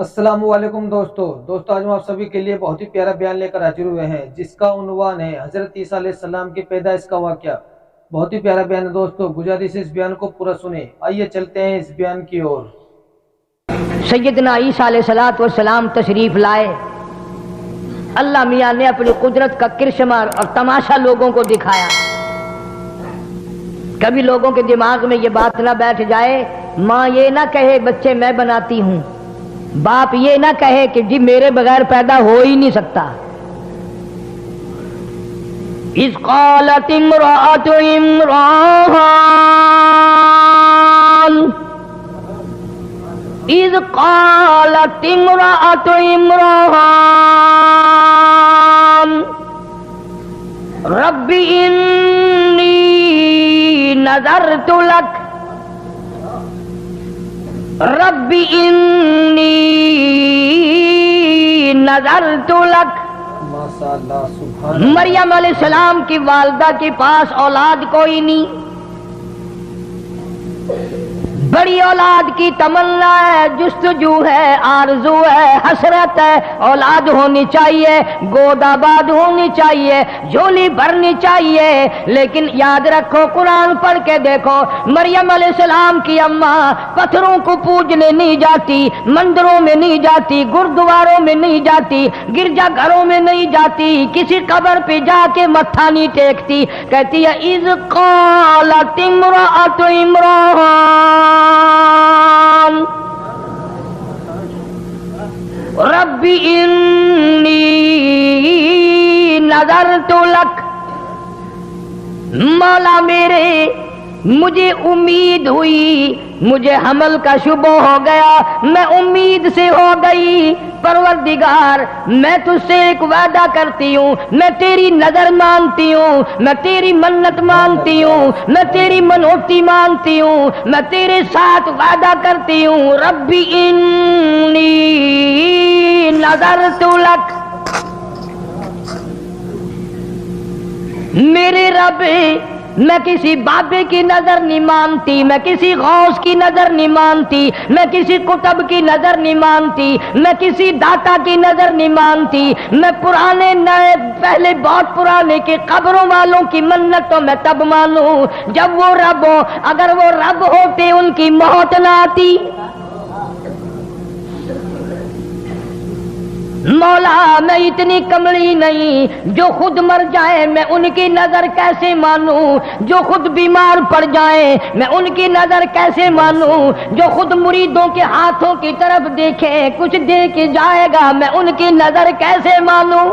السلام علیکم دوستو آج ہم آپ سبھی کے لیے بہت ہی پیارا بیان لے کر حاضر ہوئے ہیں جس کا عنوان ہے حضرت عیسیٰ علیہ السلام کی پیدائش کا واقعہ۔ بہت ہی پیارا بیان ہے دوستو، گزارش ہے اس بیان کو پورا سنیں۔ آئیے چلتے ہیں اس بیان کی اور۔ سیدنا عیسیٰ علیہ السلام تشریف لائے۔ اللہ میاں نے اپنی قدرت کا کرشمہ اور تماشا لوگوں کو دکھایا۔ کبھی لوگوں کے دماغ میں یہ بات نہ بیٹھ جائے، ماں یہ نہ کہے بچے میں بناتی ہوں، باپ یہ نہ کہے کہ جی میرے بغیر پیدا ہو ہی نہیں سکتا۔ اذ قالت امرأۃ عمران اذ قالت امرأۃ عمران رب انی نذرت لک رب انی نذرت لک۔ ماشاءاللہ، سبحان اللہ۔ مریم علیہ السلام کی والدہ کے پاس اولاد کوئی نہیں، بڑی اولاد کی تمنا ہے، جستجو ہے، آرزو ہے، حسرت ہے، اولاد ہونی چاہیے، گود آباد ہونی چاہیے، جھولی بھرنی چاہیے۔ لیکن یاد رکھو، قرآن پڑھ کے دیکھو، مریم علیہ السلام کی اماں پتھروں کو پوجنے نہیں جاتی، مندروں میں نہیں جاتی، گردواروں میں نہیں جاتی، گرجا گھروں میں نہیں جاتی، کسی قبر پہ جا کے متھا نہیں ٹیکتی۔ کہتی ہے اذ قالت امرأۃ عمران رب انی نذرت لک۔ مولا میرے، مجھے امید ہوئی، مجھے حمل کا شبہ ہو گیا، میں امید سے ہو گئی۔ پروردگار، میں تجھ سے ایک وعدہ کرتی ہوں، میں تیری نظر مانتی ہوں، میں تیری منت مانتی ہوں، میں تیری منوتی مانتی ہوں، میں تیرے ساتھ وعدہ کرتی ہوں۔ ربی انی نذرت لک، میرے رب، میں کسی بابے کی نظر نہیں مانتی، میں کسی غوث کی نظر نہیں مانتی، میں کسی قطب کی نظر نہیں مانتی، میں کسی داتا کی نظر نہیں مانتی، میں پرانے نئے پہلے بہت پرانے کے قبروں والوں کی منت تو میں تب مانوں جب وہ رب ہو۔ اگر وہ رب ہوتے ان کی موت نہ آتی۔ مولا، میں اتنی کملی نہیں جو خود مر جائے میں ان کی نظر کیسے مانوں، جو خود بیمار پڑ جائے میں ان کی نظر کیسے مانوں، جو خود مریدوں کے ہاتھوں کی طرف دیکھے کچھ دے کے جائے گا میں ان کی نظر کیسے مانوں،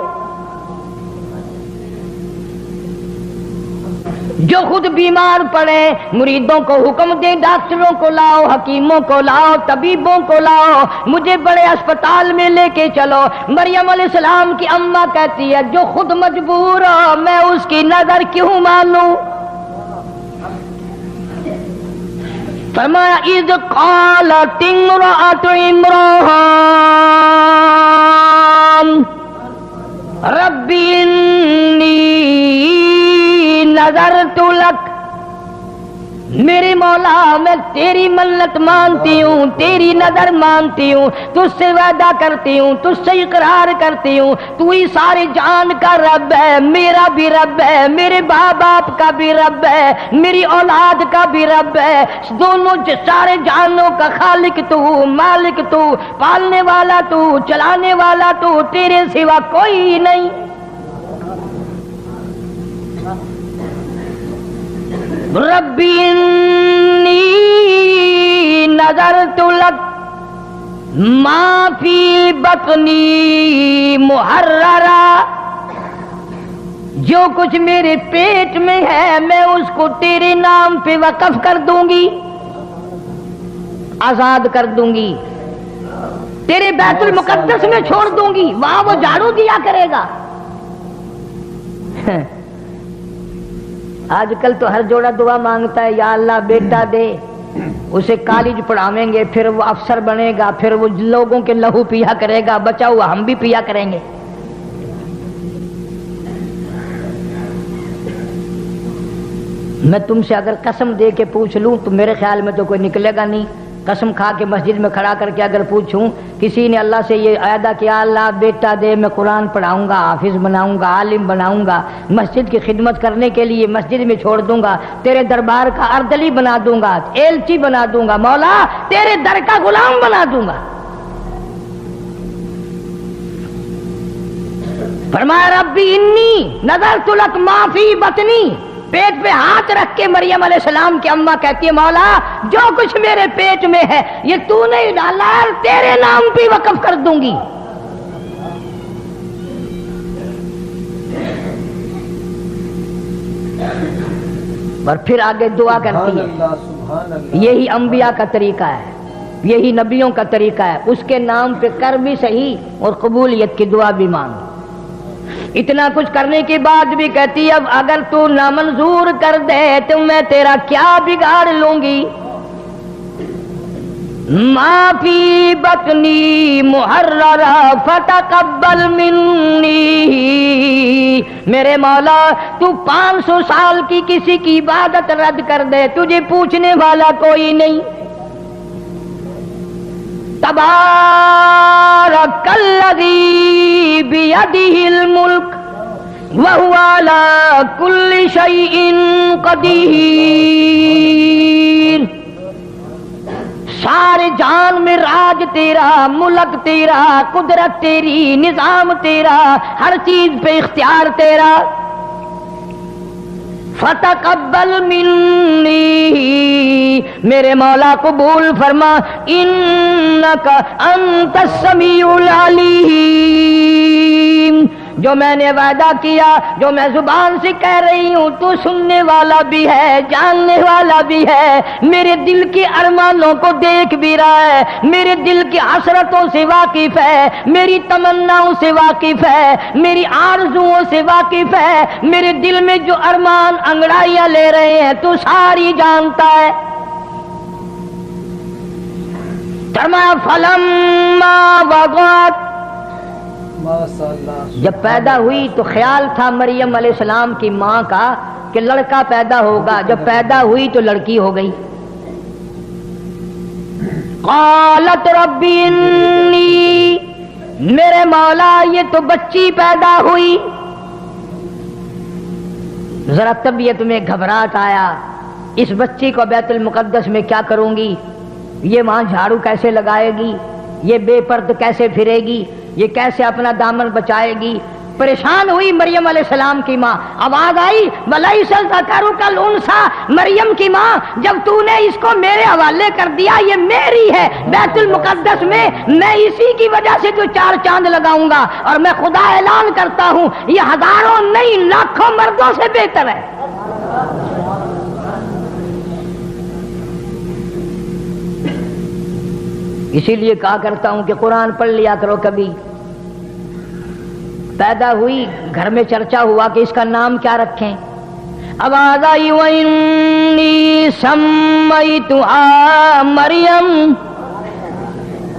جو خود بیمار پڑے مریدوں کو حکم دے ڈاکٹروں کو لاؤ، حکیموں کو لاؤ، طبیبوں کو لاؤ، مجھے بڑے اسپتال میں لے کے چلو۔ مریم علیہ السلام کی اماں کہتی ہے جو خود مجبور ہو میں اس کی نظر کیوں مانوں؟ فرمایا اذ قالت امرأۃ عمران رب انی نذرت لک، میرے مولا میں تیری منت مانتی ہوں، تیری نظر مانتی ہوں، تجھ سے وعدہ کرتی ہوں، تجھ سے اقرار کرتی ہوں، تو ہی سارے جان کا رب ہے، میرا بھی رب ہے، میرے باپ باپ کا بھی رب ہے، میری اولاد کا بھی رب ہے، دونوں سارے جانوں کا خالق تو، مالک تو، پالنے والا تو، چلانے والا تو، تیرے سوا کوئی نہیں۔ ربی انی نذرت لک ما فی بطنی محررا، جو کچھ میرے پیٹ میں ہے میں اس کو تیرے نام پہ وقف کر دوں گی، آزاد کر دوں گی، تیرے بیت المقدس میں چھوڑ دوں گی، وہاں وہ جھاڑو دیا کرے گا۔ آج کل تو ہر جوڑا دعا مانگتا ہے یا اللہ بیٹا دے، اسے کالج پڑھاویں گے، پھر وہ افسر بنے گا، پھر وہ لوگوں کے لہو پیا کرے گا، بچا ہوا ہم بھی پیا کریں گے۔ میں تم سے اگر قسم دے کے پوچھ لوں تو میرے خیال میں تو کوئی نکلے گا نہیں۔ قسم کھا کے مسجد میں کھڑا کر کے اگر پوچھوں کسی نے اللہ سے یہ عہدہ کیا اللہ بیٹا دے میں قرآن پڑھاؤں گا حافظ بناؤں گا عالم بناؤں گا مسجد کی خدمت کرنے کے لیے مسجد میں چھوڑ دوں گا تیرے دربار کا اردلی بنا دوں گا ایلچی بنا دوں گا مولا تیرے در کا غلام بنا دوں گا فرمایا ربی انی نذرت لک ما فی بطنی پیٹ پہ ہاتھ رکھ کے مریم علیہ السلام کی اماں کہتی ہے مولا جو کچھ میرے پیٹ میں ہے یہ تو نہیں ڈالا تیرے نام پہ وقف کر دوں گی اور پھر آگے دعا کرتی ہے یہی انبیاء کا طریقہ ہے یہی نبیوں کا طریقہ ہے اس کے نام پہ کر بھی صحیح اور قبولیت کی دعا بھی مانگ اتنا کچھ کرنے کے بعد بھی کہتی اب اگر تو نامنظور کر دے تو میں تیرا کیا بگاڑ لوں گی ما فی بطنی محررا فتقبل منی میرے مولا تو 500 سال کی کسی کی عبادت رد کر دے تجھے پوچھنے والا کوئی نہیں تبارک الذی بیدہ الملک وہو علی کل شیء قدیر سارے جان میں راج تیرا ملک تیرا قدرت تیری نظام تیرا ہر چیز پہ اختیار تیرا فتقبل منی میرے مولا قبول فرما انک انت السمیع العلیم جو میں نے وعدہ کیا جو میں زبان سے کہہ رہی ہوں تو سننے والا بھی ہے جاننے والا بھی ہے میرے دل کے ارمانوں کو دیکھ بھی رہا ہے میرے دل کی حسرتوں سے واقف ہے میری تمناؤں سے واقف ہے میری آرزوؤں سے واقف ہے میرے دل میں جو ارمان انگڑائیاں لے رہے ہیں تو ساری جانتا ہے فرمایا فلما وضعت جب پیدا ہوئی تو خیال تھا مریم علیہ السلام کی ماں کا کہ لڑکا پیدا ہوگا جب پیدا ہوئی تو لڑکی ہو گئی قالت ربی انی میرے مولا یہ تو بچی پیدا ہوئی ذرا طبیعت میں گھبراہٹ آیا اس بچی کو بیت المقدس میں کیا کروں گی یہ وہاں جھاڑو کیسے لگائے گی یہ بے پرد کیسے پھرے گی یہ کیسے اپنا دامن بچائے گی پریشان ہوئی مریم علیہ السلام کی ماں آواز آئی وَلَيْسَ الذَّكَرُ كَالْأُنثىٰ مریم کی ماں جب تو نے اس کو میرے حوالے کر دیا یہ میری ہے بیت المقدس میں میں اسی کی وجہ سے تو 4 چاند لگاؤں گا اور میں خدا اعلان کرتا ہوں یہ ہزاروں نہیں لاکھوں مردوں سے بہتر ہے اسی لیے کہا کرتا ہوں کہ قرآن پڑھ لیا کرو کبھی پیدا ہوئی گھر میں چرچا ہوا کہ اس کا نام کیا رکھیں آواز آئی وَإِنِّي سَمَّيْتُهَا مریم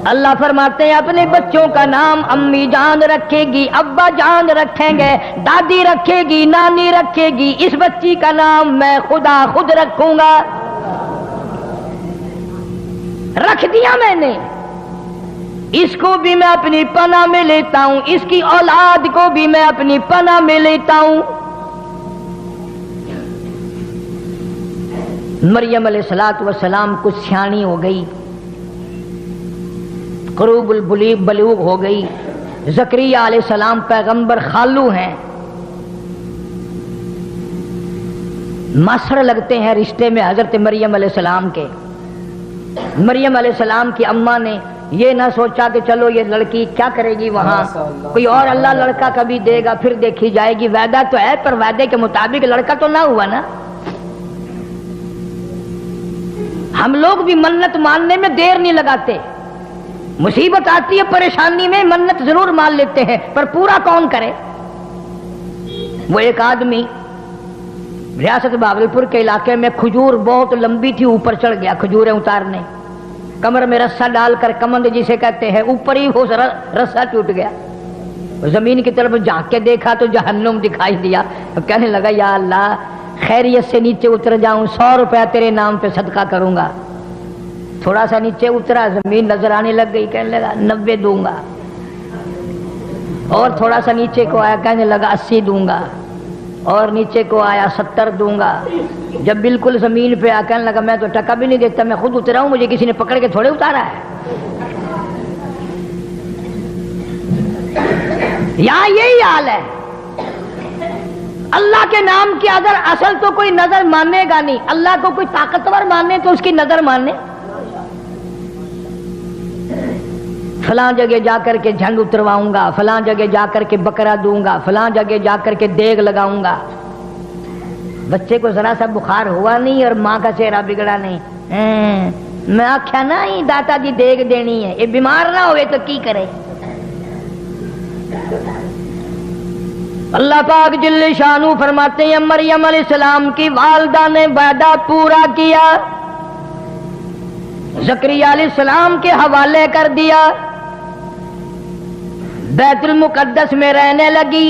اللہ فرماتے ہیں اپنے بچوں کا نام امی جان رکھے گی ابا جان رکھیں گے دادی رکھے گی نانی رکھے گی اس بچی کا نام میں خدا خود رکھوں گا رکھ دیا میں نے اس کو بھی میں اپنی پناہ میں لیتا ہوں اس کی اولاد کو بھی میں اپنی پناہ میں لیتا ہوں مریم علیہ السلام کچھ سیانی ہو گئی قروب البلوغ ہو گئی زکریا علیہ السلام پیغمبر خالو ہیں ماسڑ لگتے ہیں رشتے میں حضرت مریم علیہ السلام کے مریم علیہ السلام کی اماں نے یہ نہ سوچا کہ چلو یہ لڑکی کیا کرے گی وہاں کوئی اور اللہ لڑکا کبھی دے گا پھر دیکھی جائے گی وعدہ تو ہے پر وعدے کے مطابق لڑکا تو نہ ہوا نا ہم لوگ بھی منت ماننے میں دیر نہیں لگاتے مصیبت آتی ہے پریشانی میں منت ضرور مان لیتے ہیں پر پورا کون کرے وہ ایک آدمی ریاست بھاگلپور کے علاقے میں کھجور بہت لمبی تھی اوپر چڑھ گیا کھجوریں اتارنے کمر میں رسا ڈال کر کمند جسے کہتے ہیں اوپر ہی وہ رسا ٹوٹ گیا زمین کی طرف جھانک کے دیکھا تو جہنم دکھائی دیا اب کہنے لگا یا اللہ خیریت سے نیچے اتر جاؤں 100 روپیہ تیرے نام پہ صدقہ کروں گا تھوڑا سا نیچے اترا زمین نظر آنے لگ گئی، کہنے لگا 90 دوں گا، اور تھوڑا سا نیچے کو آیا کہنے لگا 80 دوں گا، اور نیچے کو آیا 70 دوں گا، جب بالکل زمین پہ آ کہنے لگا میں تو ٹکا بھی نہیں دیتا، میں خود اترا ہوں، مجھے کسی نے پکڑ کے تھوڑے اتارا ہے۔ یہاں یہی حال ہے، اللہ کے نام کی اگر اصل تو کوئی نظر ماننے گا نہیں، اللہ کو کوئی طاقتور ماننے تو اس کی نظر ماننے، فلاں جگہ جا کر کے جھنڈ اترواؤں گا، فلاں جگہ جا کر کے بکرا دوں گا، فلاں جگہ جا کر کے دیگ لگاؤں گا۔ بچے کو ذرا سا بخار ہوا نہیں اور ماں کا چہرہ بگڑا نہیں، میں آخیا نا ہی داتا جی دیگ دینی ہے، یہ بیمار نہ ہوئے تو کی کرے۔ اللہ پاک جل شانہ فرماتے ہیں مریم علیہ السلام کی والدہ نے وعدہ پورا کیا، زکریا علیہ السلام کے حوالے کر دیا، بیت المقدس میں رہنے لگی،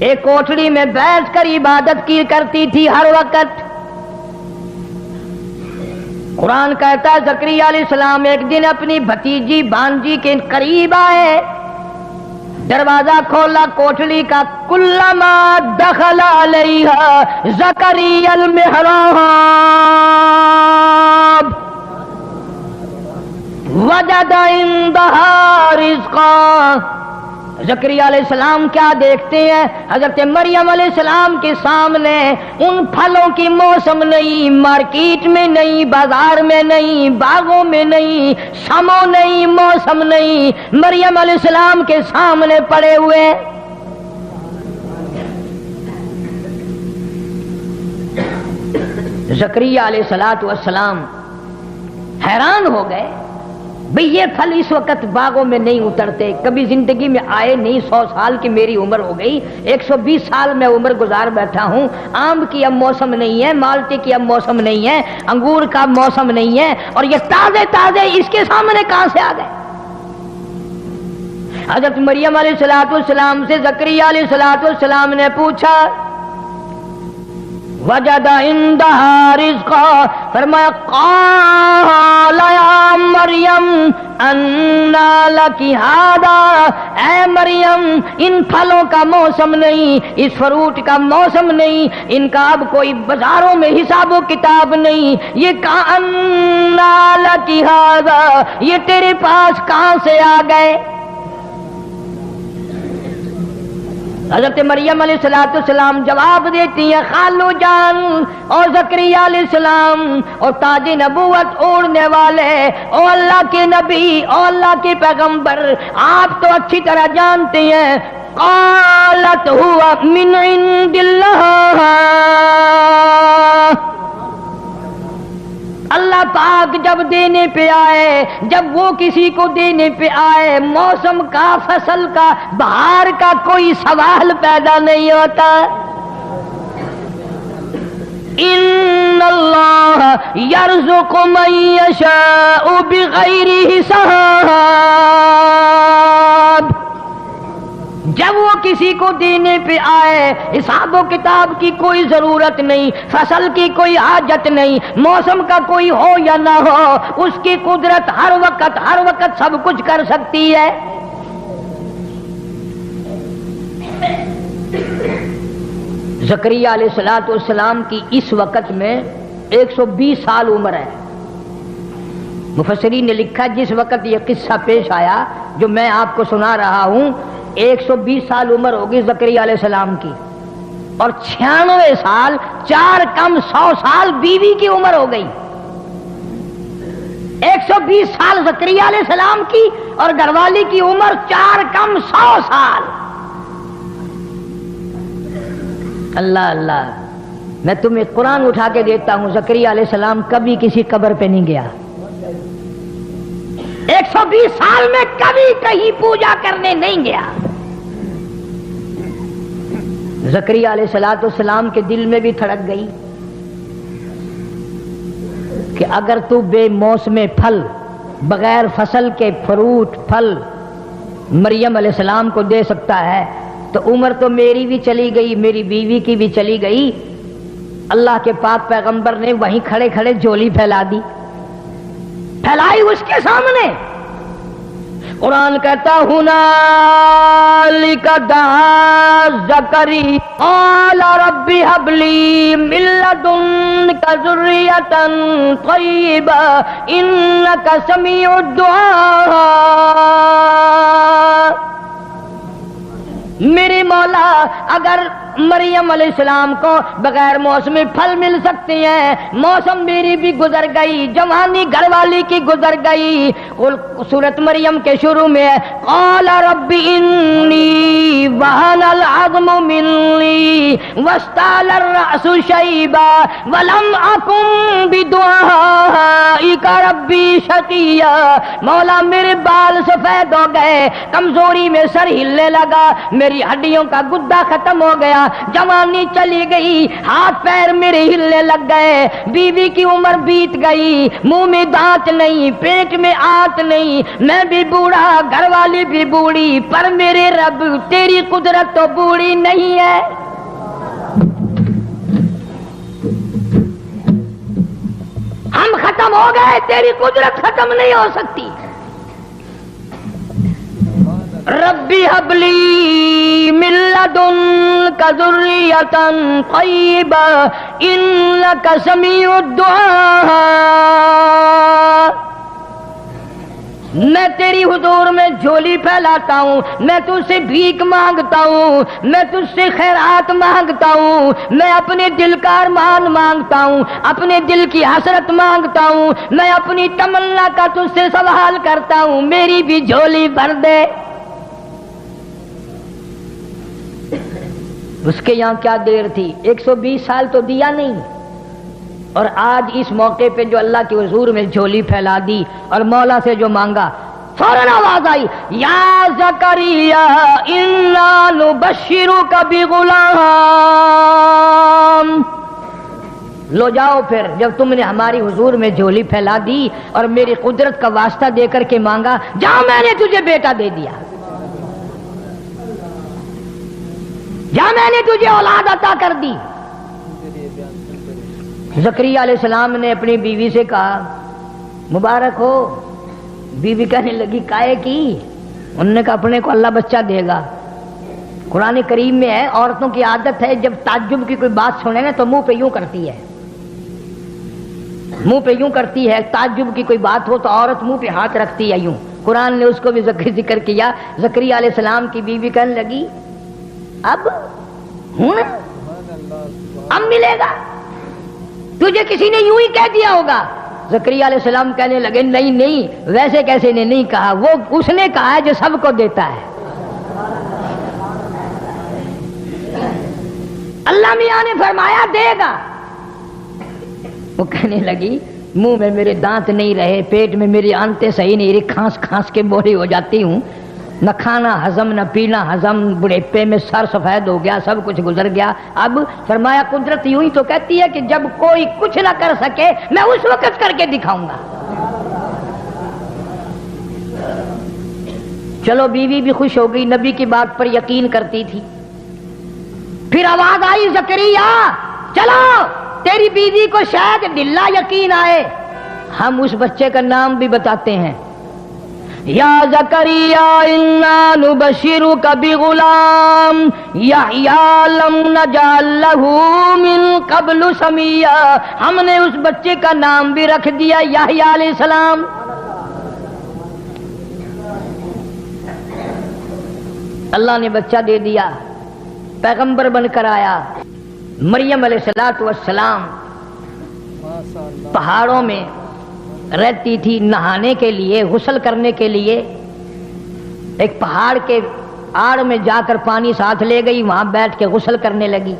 ایک کوٹھڑی میں بیٹھ کر عبادت کی کرتی تھی ہر وقت۔ قرآن کہتا ہے زکریا علیہ السلام ایک دن اپنی بھتیجی بانجی کے قریب آئے، دروازہ کھولا کوٹھڑی کا، کلما دخل علیہا زکریا المحراب وجد عندہا رزقا۔ زکریا علیہ السلام کیا دیکھتے ہیں؟ حضرت مریم علیہ السلام کے سامنے ان پھلوں کی موسم نہیں، مارکیٹ میں نہیں، بازار میں نہیں، باغوں میں نہیں، سمو نہیں، موسم نہیں، مریم علیہ السلام کے سامنے پڑے ہوئے۔ زکریا علیہ السلام حیران ہو گئے، بھئی یہ پھل اس وقت باغوں میں نہیں اترتے، کبھی زندگی میں آئے نہیں، 100 سال کی میری عمر ہو گئی، 120 سال میں عمر گزار بیٹھا ہوں، آم کی اب موسم نہیں ہے، مالٹے کی اب موسم نہیں ہے، انگور کا موسم نہیں ہے، اور یہ تازے تازے اس کے سامنے کہاں سے آ گئے؟ حضرت مریم علیہ السلام سے زکریا علیہ السلام نے پوچھا، وجد عندها رزقا، فرمایا قال یا مریم انا لک ھذا، اے مریم ان پھلوں کا موسم نہیں، اس فروٹ کا موسم نہیں، ان کا اب کوئی بازاروں میں حساب و کتاب نہیں، یہ انا لک ھذا یہ تیرے پاس کہاں سے آ گئے؟ حضرت مریم علیہ السلام جواب دیتی ہیں، خالو جان اور زکریا علیہ السلام اور تاج نبوت اوڑھنے والے، او اللہ کے نبی، او اللہ کے پیغمبر، آپ تو اچھی طرح جانتے ہیں، قالت ہوا من عند اللہ، اللہ پاک جب دینے پہ آئے، جب وہ کسی کو دینے پہ آئے، موسم کا، فصل کا، بہار کا کوئی سوال پیدا نہیں ہوتا۔ ان اللہ یرزق من یشاء بغیر حساب، جب وہ کسی کو دینے پہ آئے، حساب و کتاب کی کوئی ضرورت نہیں، فصل کی کوئی حاجت نہیں، موسم کا کوئی ہو یا نہ ہو، اس کی قدرت ہر وقت سب کچھ کر سکتی ہے۔ زکریا علیہ السلام کی اس وقت میں 120 سال عمر ہے۔ مفسرین نے لکھا جس وقت یہ قصہ پیش آیا جو میں آپ کو سنا رہا ہوں، 120 سال عمر ہوگی زکریا علیہ السلام کی، اور 96 سال 4 کم 100 سال بیوی کی عمر ہو گئی۔ 120 سال زکریا علیہ السلام کی اور گھر والی کی عمر 4 کم 100 سال۔ اللہ اللہ، میں تمہیں قرآن اٹھا کے دیتا ہوں، زکریا علیہ السلام کبھی کسی قبر پہ نہیں گیا، 120 سال میں کبھی کہیں پوجا کرنے نہیں گیا۔ زکریا علیہ السلام کے دل میں بھی دھڑک گئی کہ اگر تو بے موسم پھل، بغیر فصل کے فروٹ پھل مریم علیہ السلام کو دے سکتا ہے تو عمر تو میری بھی چلی گئی، میری بیوی کی بھی چلی گئی۔ اللہ کے پاک پیغمبر نے وہیں کھڑے کھڑے جھولی پھیلا دی، پھیلائی اس کے سامنے. قرآن کہتا ہنالک دعا زکریا قال رب هب لي من لدنك ذرية طيبة إنك سميع الدعاء. میرے مولا اگر مریم علیہ السلام کو بغیر موسمی پھل مل سکتے ہیں، موسم میری بھی گزر گئی، جوانی گھر والی کی گزر گئی. سورۃ مریم کے شروع میں قال رب انی وہن العظم منی واشتعل الرأس شیبا ولم اکن بدعائک ربی شقیا. مولا میرے بال سفید ہو گئے، کمزوری میں سر ہلنے لگا، میری ہڈیوں کا گدا ختم ہو گیا، جوانی چلی گئی، ہاتھ پیر میرے ہلنے لگ گئے، بیوی کی عمر بیت گئی، منہ میں دانت نہیں، پیٹ میں آنت نہیں، میں بھی بوڑھا، گھر والی بھی بوڑھی، پر میرے رب تیری قدرت تو بوڑھی نہیں ہے. ہم ختم ہو گئے، تیری قدرت ختم نہیں ہو سکتی. ربی حب لی من لدنک ذریۃ طیبہ انک سمیع الدعاء. میں تیری حضور میں جھولی پھیلاتا ہوں، میں تجھ سے بھیک مانگتا ہوں، میں تجھ سے خیرات مانگتا ہوں، میں اپنے دل کا ارمان مانگتا ہوں، اپنے دل کی حسرت مانگتا ہوں، میں اپنی تمنا کا تجھ سے سوال کرتا ہوں، میری بھی جھولی بھر دے. اس کے یہاں کیا دیر تھی، 120 سال تو دیا نہیں، اور آج اس موقع پہ جو اللہ کے حضور میں جھولی پھیلا دی اور مولا سے جو مانگا، فوراً آواز آئی یا زکریا انا نبشرک بغلام. لو جاؤ پھر، جب تم نے ہماری حضور میں جھولی پھیلا دی اور میری قدرت کا واسطہ دے کر کے مانگا، جا میں نے تجھے بیٹا دے دیا، جا میں نے تجھے اولاد عطا کر دی. زکریا علیہ السلام نے اپنی بیوی سے کہا مبارک ہو. بیوی کہنے لگی کائے کی؟ انہوں نے کہا اپنے کو اللہ بچہ دے گا. قرآن کریم میں ہے، عورتوں کی عادت ہے جب تعجب کی کوئی بات سنے نا تو منہ پہ یوں کرتی ہے، منہ پہ یوں کرتی ہے. تعجب کی کوئی بات ہو تو عورت منہ پہ ہاتھ رکھتی ہے یوں. قرآن نے اس کو بھی ذکر کیا. زکریا علیہ السلام کی بیوی کہنے لگی اب ہوں اب ملے گا، تجھے کسی نے یوں ہی کہہ دیا ہوگا. زکریا علیہ السلام کہنے لگے نہیں نہیں، ویسے کیسے نے نہیں کہا، وہ اس نے کہا ہے جو سب کو دیتا ہے. اللہ میاں نے فرمایا دے گا. وہ کہنے لگی منہ میں میرے دانت نہیں رہے، پیٹ میں میری آنتیں صحیح نہیں رہی، کھانس کھانس کے بوری ہو جاتی ہوں، نہ کھانا ہضم نہ پینا ہضم، بڑھیپے میں سر سفید ہو گیا، سب کچھ گزر گیا. اب فرمایا قدرت یوں ہی تو کہتی ہے کہ جب کوئی کچھ نہ کر سکے میں اس وقت کر کے دکھاؤں گا. چلو بیوی بھی خوش ہو گئی، نبی کی بات پر یقین کرتی تھی. پھر آواز آئی زکریا چلو تیری بیوی کو شاید دلہ یقین آئے، ہم اس بچے کا نام بھی بتاتے ہیں. یا زکریا انا نبشرک بغلام یحییٰ لم نجعل لہ من قبل سمیہ. ہم نے اس بچے کا نام بھی رکھ دیا یحییٰ علیہ السلام. اللہ نے بچہ دے دیا، پیغمبر بن کر آیا. مریم علیہ السلام پہاڑوں میں رہتی تھی، نہانے کے لیے غسل کرنے کے لیے ایک پہاڑ کے آڑ میں جا کر پانی ساتھ لے گئی، وہاں بیٹھ کے غسل کرنے لگی.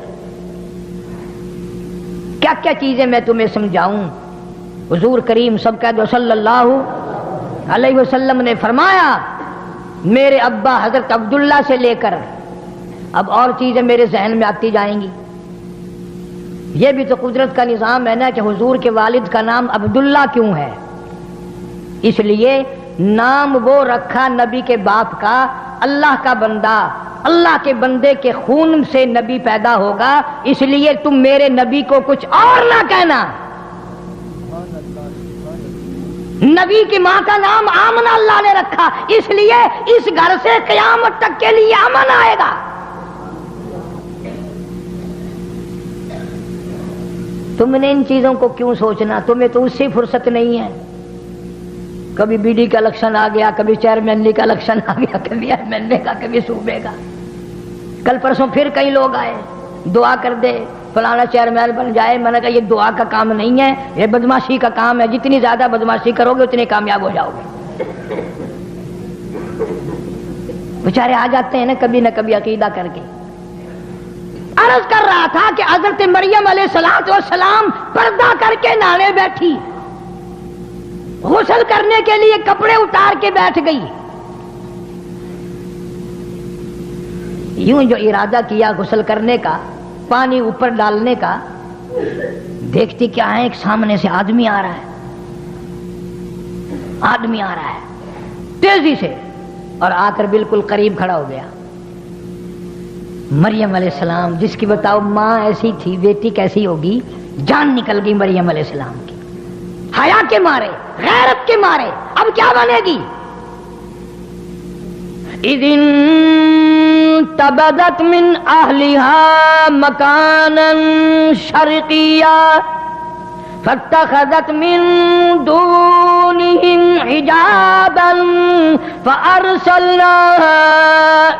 کیا کیا چیزیں میں تمہیں سمجھاؤں. حضور کریم سب کہہ دو صلی اللہ علیہ وسلم نے فرمایا میرے ابا حضرت عبداللہ سے لے کر اب اور چیزیں میرے ذہن میں آتی جائیں گی. یہ بھی تو قدرت کا نظام ہے نا کہ حضور کے والد کا نام عبداللہ کیوں ہے؟ اس لیے نام وہ رکھا نبی کے باپ کا، اللہ کا بندہ، اللہ کے بندے کے خون سے نبی پیدا ہوگا، اس لیے تم میرے نبی کو کچھ اور نہ کہنا. نبی کی ماں کا نام آمنہ اللہ نے رکھا، اس لیے اس گھر سے قیامت تک کے لیے امن آئے گا۔ تم نے ان چیزوں کو کیوں سوچنا؟ تمہیں تو اس سے فرصت نہیں ہے۔ کبھی بی ڈی کا الیکشن آ گیا، کبھی چیئرمین کا الیکشن آ گیا، کبھی ایم ایل اے کا، کبھی صوبے کا۔ کل پرسوں پھر کئی لوگ آئے، دعا کر دے فلانا چیئرمین بن جائے۔ میں نے کہا یہ دعا کا کام نہیں ہے، یہ بدماشی کا کام ہے۔ جتنی زیادہ بدماشی کرو گے اتنے کامیاب ہو جاؤ گے۔ بیچارے آ جاتے ہیں نا کبھی نہ کبھی عقیدہ کر کے۔ عرض کر رہا تھا کہ حضرت مریم علیہ السلام پردہ کر کے نہانے بیٹھی، غسل کرنے کے لیے کپڑے اتار کے بیٹھ گئی۔ یوں جو ارادہ کیا غسل کرنے کا، پانی اوپر ڈالنے کا، دیکھتی کیا ہے، ایک سامنے سے آدمی آ رہا ہے، آدمی آ رہا ہے تیزی سے، اور آ کر بالکل قریب کھڑا ہو گیا۔ مریم علیہ السلام جس کی بتاؤ ماں ایسی تھی، بیٹی کیسی ہوگی؟ جان نکل گئی مریم علیہ السلام کی، حیا کے مارے، غیرت کے مارے۔ اب کیا بنے گی؟ اذن تبدت من اہلها مکانا شرقیا فاتخذت من دونهم حجابا فارسلنا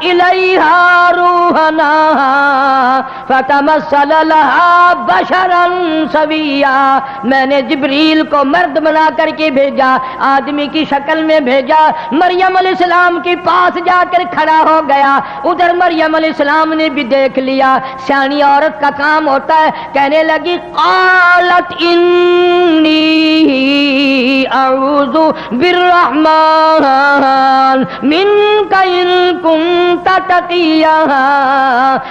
الیہا روحنا فتمثل لها بشرا سویا۔ میں نے جبریل کو مرد بنا کر کے بھیجا، آدمی کی شکل میں بھیجا، مریم علیہ السلام کے پاس جا کر کھڑا ہو گیا۔ ادھر مریم علیہ السلام نے بھی دیکھ لیا، سیانی عورت کا کام ہوتا ہے۔ کہنے لگی قالت انی اعوذ بالرحمن منک ان کنت تقیا۔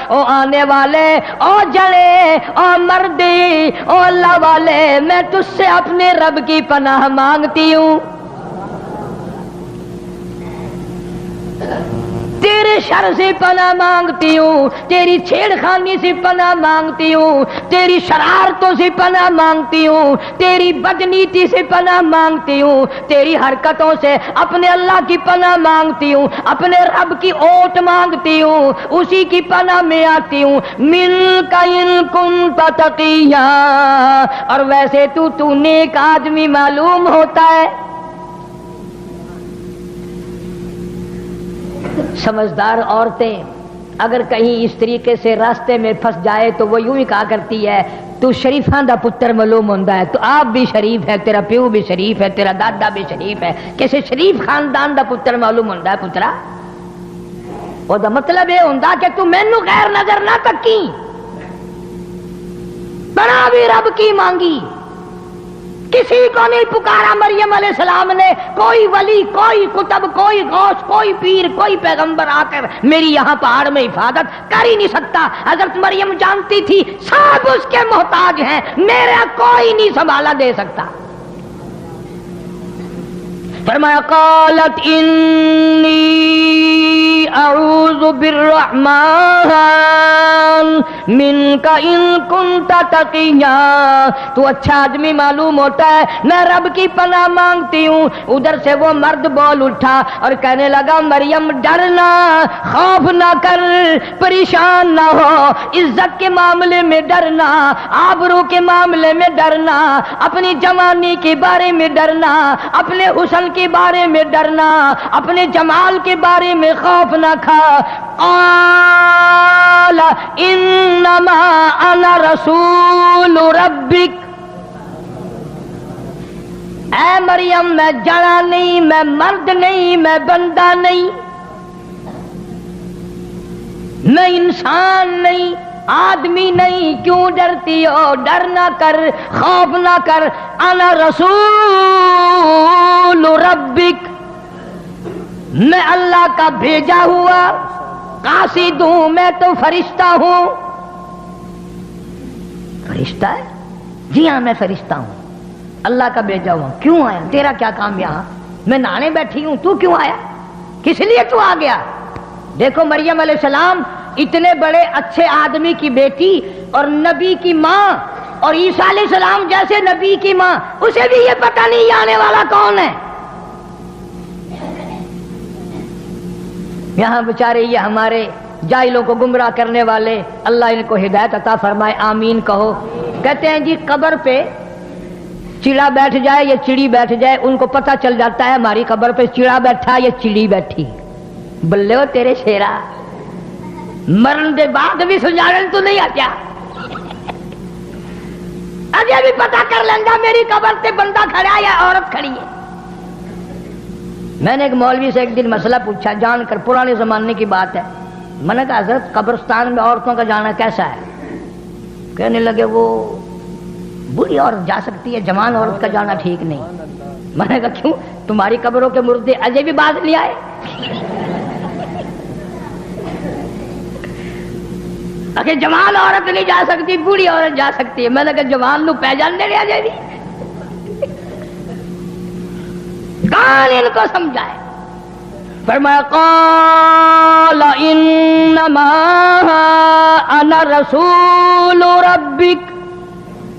او آنے والے، او جڑے، او مردی، او اللہ والے، میں تجھ سے اپنے رب کی پناہ مانگتی ہوں، تیرے شر سے پناہ مانگتی ہوں، تیری چھیڑ خانی سے پناہ مانگتی ہوں، تیری شرارتوں سے پناہ مانگتی ہوں، تیری بدنیتی سے پناہ مانگتی ہوں، تیری حرکتوں سے اپنے اللہ کی پناہ مانگتی ہوں، اپنے رب کی اوٹ مانگتی ہوں، اسی کی پناہ میں آتی ہوں۔ منک ان کنت تقیا، اور ویسے تو نیک آدمی معلوم ہوتا ہے۔ سمجھدار عورتیں اگر کہیں اس طریقے سے راستے میں پھنس جائے تو وہ یوں ہی کہا کرتی ہے تو شریفاں دا پتر معلوم ہوندا ہے، تو آپ بھی شریف ہے، تیرا پیو بھی شریف ہے، تیرا دادا بھی شریف ہے، کسی شریف خاندان دا پتر معلوم ہوندا ہے پترا۔ وہ دا مطلب یہ ہوندا کہ تو مینوں غیر نظر نہ تکی، بنا بھی رب کی مانگی، کسی کو نہیں پکارا۔ مریم علیہ السلام نے کوئی ولی، کوئی کتب، کوئی غوث، کوئی پیر، کوئی پیغمبر آ کر میری یہاں پہاڑ میں حفاظت کر ہی نہیں سکتا۔ حضرت مریم جانتی تھی سب اس کے محتاج ہیں، میرا کوئی نہیں سنبھالا دے سکتا۔ فرمایا قالت انی اعوذ بالرحمن منک ان کنت تقیا، تو اچھا آدمی معلوم ہوتا ہے، میں رب کی پناہ مانگتی ہوں۔ ادھر سے وہ مرد بول اٹھا اور کہنے لگا مریم ڈرنا، خوف نہ کر، پریشان نہ ہو، عزت کے معاملے میں ڈرنا، آبرو کے معاملے میں ڈرنا، اپنی جوانی کے بارے میں ڈرنا، اپنے حسن کے بارے میں ڈرنا، اپنے جمال کے بارے میں خوف نہ کھا۔ قال انما انا رسول ربک، اے مریم میں جڑا نہیں، میں مرد نہیں، میں بندہ نہیں، میں انسان نہیں، آدمی نہیں، کیوں ڈرتی ہو؟ ڈر نہ کر، خوف نہ کر، انا رسول ربک، میں اللہ کا بھیجا ہوا قاصد ہوں، میں تو فرشتہ ہوں۔ فرشتہ ہے؟ جی ہاں میں فرشتہ ہوں، اللہ کا بھیجا ہوا۔ کیوں آیا؟ تیرا کیا کام یہاں؟ میں نہانے بیٹھی ہوں، تو کیوں آیا؟ کس لیے تو آ گیا؟ دیکھو مریم علیہ السلام اتنے بڑے اچھے آدمی کی بیٹی اور نبی کی ماں، اور عیسیٰ علیہ السلام جیسے نبی کی ماں، اسے بھی یہ پتہ نہیں یہ آنے والا کون ہے۔ یہاں بیچارے یہ ہمارے جاہلوں کو گمراہ کرنے والے، اللہ ان کو ہدایت عطا فرمائے، آمین کہو۔ کہتے ہیں جی قبر پہ چڑا بیٹھ جائے یا چڑی بیٹھ جائے، ان کو پتہ چل جاتا ہے ہماری قبر پہ چڑا بیٹھا یا چڑی بیٹھی۔ بلے ہو تیرے شیرا، مرن دے بعد بھی سنجھاڑن تو نہیں آتیا، اجے بھی پتہ کر لیندا میری قبر تے بندہ کھڑا یا عورت کھڑی ہے۔ میں نے ایک مولوی سے ایک دن مسئلہ پوچھا، جان کر پرانے زمانے کی بات ہے، میں نے کہا حضرت قبرستان میں عورتوں کا جانا کیسا ہے؟ کہنے لگے وہ بوڑھی عورت جا سکتی ہے، جوان عورت کا جانا ٹھیک نہیں۔ میں نے کہا کیوں؟ تمہاری قبروں کے مردے اجے بھی باز نہیں آئے؟ اگر جوان عورت نہیں جا سکتی، بوڑھی عورت جا سکتی ہے۔ میں نے کہا جوان نو پہچان دے اجے بھی کون ان کو سمجھائے؟ فرمایا قال انما انا رسول ربک،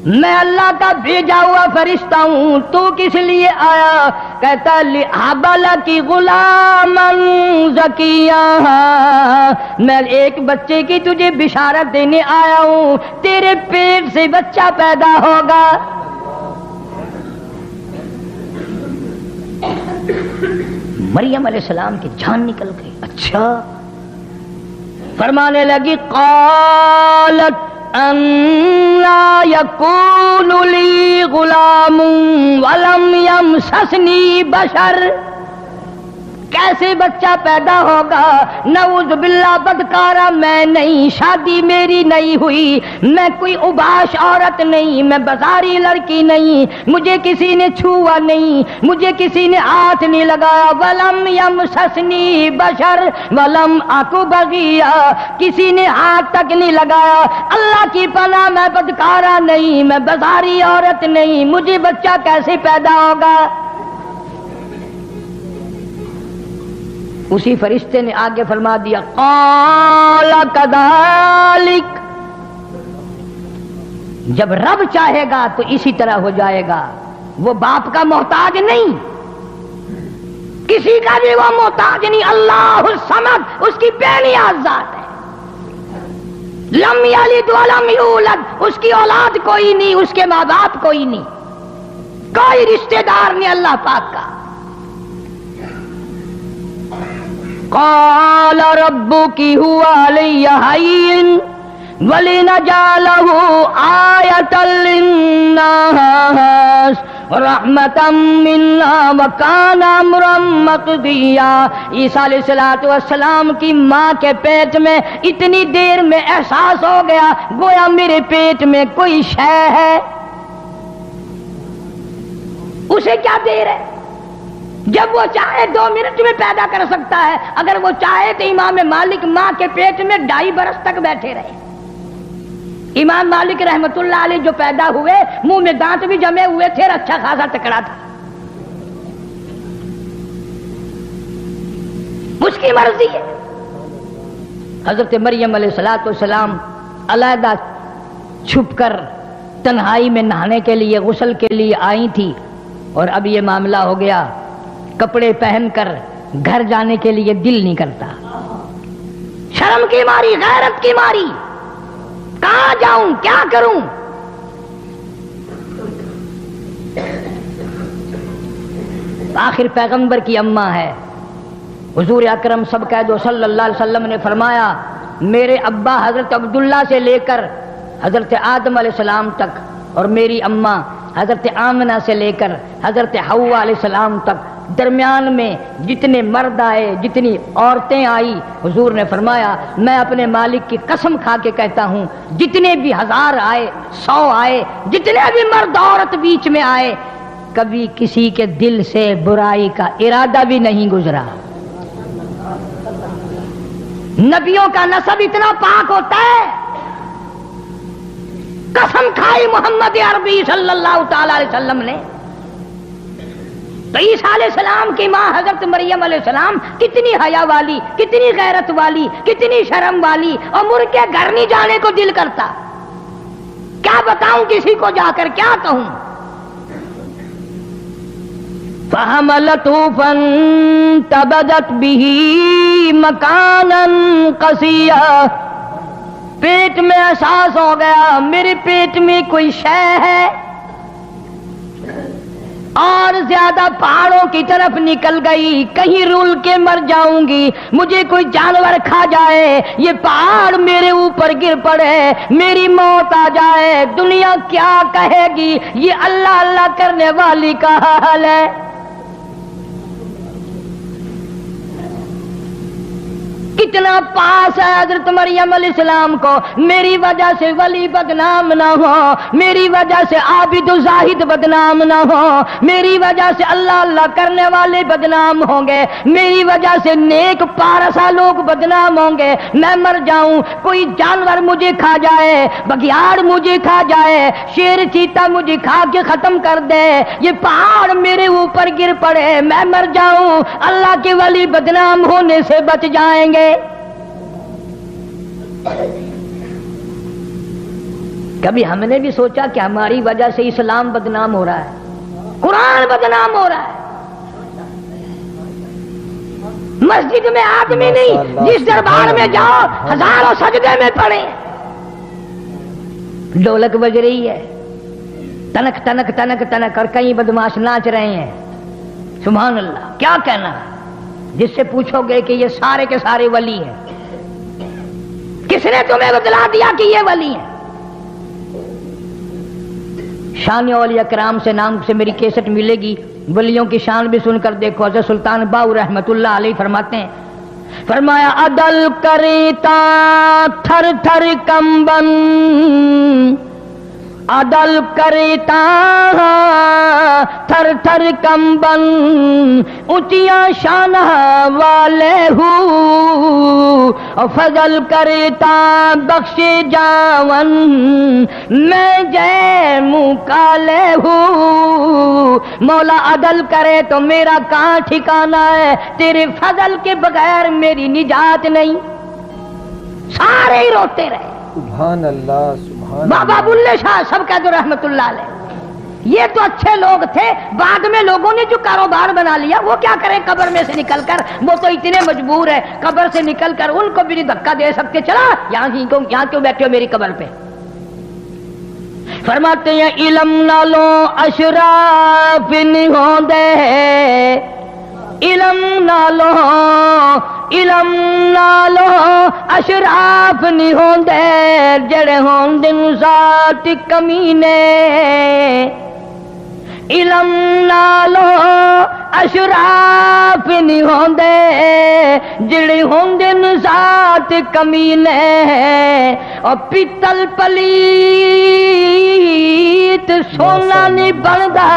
میں اللہ کا بھیجا ہوا فرشتہ ہوں، تو کس لیے آیا؟ کہتا لہب لک غلاما زکیا، میں ایک بچے کی تجھے بشارت دینے آیا ہوں، تیرے پیٹ سے بچہ پیدا ہوگا۔ مریم علیہ السلام کی جان نکل گئی۔ اچھا، فرمانے لگی قالت انا یکون لی غلام ولم یمسسنی بشر، کیسے بچہ پیدا ہوگا؟ نعوذ باللہ، بدکارا میں نہیں، شادی میری نہیں ہوئی، میں کوئی اوباش عورت نہیں، میں بازاری لڑکی نہیں، مجھے کسی نے چھوا نہیں، مجھے کسی نے ہاتھ نہیں لگایا۔ ولم یمسسنی بشر ولم اکو بغیا، کسی نے ہاتھ تک نہیں لگایا۔ اللہ کی پناہ، میں بدکارا نہیں، میں بازاری عورت نہیں، مجھے بچہ کیسے پیدا ہوگا؟ اسی فرشتے نے آگے فرما دیا قال کذالک، جب رب چاہے گا تو اسی طرح ہو جائے گا۔ وہ باپ کا محتاج نہیں، کسی کا بھی وہ محتاج نہیں، اللہ الصمد اس کی بے نیاز ذات ہے۔ لم یلد ولم یولد، اس کی اولاد کوئی نہیں، اس کے ماں باپ کوئی نہیں، کوئی رشتہ دار نہیں اللہ پاک کا۔ قال ربک هو علی ہین ولنجعلہ آیۃ للناس رحمتا منا وکان امرا مقضیا۔ عیسیٰ علیہ السلام کی ماں کے پیٹ میں اتنی دیر میں احساس ہو گیا گویا میرے پیٹ میں کوئی شے ہے۔ اسے کیا دیر ہے؟ جب وہ چاہے 2 منٹ میں پیدا کر سکتا ہے، اگر وہ چاہے تو امام مالک ماں کے پیٹ میں 2.5 برس تک بیٹھے رہے۔ امام مالک رحمت اللہ علیہ جو پیدا ہوئے منہ میں دانت بھی جمے ہوئے تھے، اچھا خاصا تکڑا تھا، اس کی مرضی ہے۔ حضرت مریم علیہ السلام علیحدہ چھپ کر تنہائی میں نہانے کے لیے، غسل کے لیے آئی تھی، اور اب یہ معاملہ ہو گیا، کپڑے پہن کر گھر جانے کے لیے دل نہیں کرتا، شرم کی ماری، غیرت کی ماری، کہاں جاؤں، کیا کروں؟ آخر پیغمبر کی اماں ہے، حضور اکرم سب کہہ دو صلی اللہ علیہ وسلم نے فرمایا میرے ابا حضرت عبداللہ سے لے کر حضرت آدم علیہ السلام تک، اور میری اماں حضرت آمنہ سے لے کر حضرت حوا علیہ السلام تک، درمیان میں جتنے مرد آئے، جتنی عورتیں آئی، حضور نے فرمایا میں اپنے مالک کی قسم کھا کے کہتا ہوں جتنے بھی 1000 آئے، 100 آئے، جتنے بھی مرد عورت بیچ میں آئے، کبھی کسی کے دل سے برائی کا ارادہ بھی نہیں گزرا۔ نبیوں کا نسب اتنا پاک ہوتا ہے، قسم کھائی محمد عربی صلی اللہ تعالی علیہ وسلم نے۔ تو عیسیٰ علیہ السلام کی ماں حضرت مریم علیہ السلام کتنی حیا والی، کتنی غیرت والی، کتنی شرم والی، اور مر کے گھر نہیں جانے کو دل کرتا۔ کیا بتاؤں کسی کو جا کر کیا کہوں؟ فحملته فانتبذت به مکانا قصیا، پیٹ میں احساس ہو گیا میرے پیٹ میں کوئی شے ہے، اور زیادہ پہاڑوں کی طرف نکل گئی، کہیں رول کے مر جاؤں گی، مجھے کوئی جانور کھا جائے، یہ پہاڑ میرے اوپر گر پڑے، میری موت آ جائے، دنیا کیا کہے گی؟ یہ اللہ اللہ کرنے والی کا حال ہے۔ کتنا پاس ہے حضرت مریم علیہ السلام کو، میری وجہ سے ولی بدنام نہ ہو، میری وجہ سے عابد و زاہد بدنام نہ ہو، میری وجہ سے اللہ اللہ کرنے والے بدنام ہوں گے، میری وجہ سے نیک پارسا لوگ بدنام ہوں گے، میں مر جاؤں، کوئی جانور مجھے کھا جائے، بگیاڑ مجھے کھا جائے، شیر چیتا مجھے کھا کے ختم کر دے، یہ پہاڑ میرے اوپر گر پڑے، میں مر جاؤں، اللہ کے ولی بدنام ہونے سے بچ جائیں گے۔ کبھی ہم نے بھی سوچا کہ ہماری وجہ سے اسلام بدنام ہو رہا ہے، قرآن بدنام ہو رہا ہے؟ مسجد میں آدمی نہیں، جس دربار میں جاؤ ہزاروں سجدے میں پڑے، ڈھولک بج رہی ہے، تنک تنک تنک تنک، اور کئی بدماش ناچ رہے ہیں، سبحان اللہ۔ کیا کہنا جس سے پوچھو گے کہ یہ سارے کے سارے ولی ہیں؟ کس نے تمہیں بتلا دیا کہ یہ ولی ہیں؟ شان اولیاء کرام سے نام سے میری کیسٹ ملے گی، ولیوں کی شان بھی سن کر دیکھو۔ حضرت سلطان باؤ رحمت اللہ علیہ فرماتے ہیں، فرمایا عدل کریتا تھر تھر کمبن، عدل کرتا تھر تھر کمبن، اونچیا شان والے ہوں، فضل کرتا بخش جاون، میں جے منہ کالے ہوں۔ مولا عدل کرے تو میرا کہاں ٹھکانا ہے، تیرے فضل کے بغیر میری نجات نہیں۔ سارے ہی روتے رہے، سبحان اللہ سبحان بابا بلے شاہ سب کہہ دو رحمت اللہ علیہ، یہ تو اچھے لوگ تھے، بعد میں لوگوں نے جو کاروبار بنا لیا وہ کیا کریں قبر میں سے نکل کر، وہ تو اتنے مجبور ہے قبر سے نکل کر، ان کو بھی نہیں دھکا دے سکتے، چلا یہاں کیوں بیٹھے ہو میری قبر پہ۔ فرماتے ہیں علم نالوں اشراف نہیں ہوندے، علم نالوں اشراف نہیں ہوندے، جڑے ہوندے ذات کمینے، علم نالوں اشراف نہیں ہوندے، جڑے ہوندے ذات کمینے، اور پیتل پلیت سونا نہیں بندا،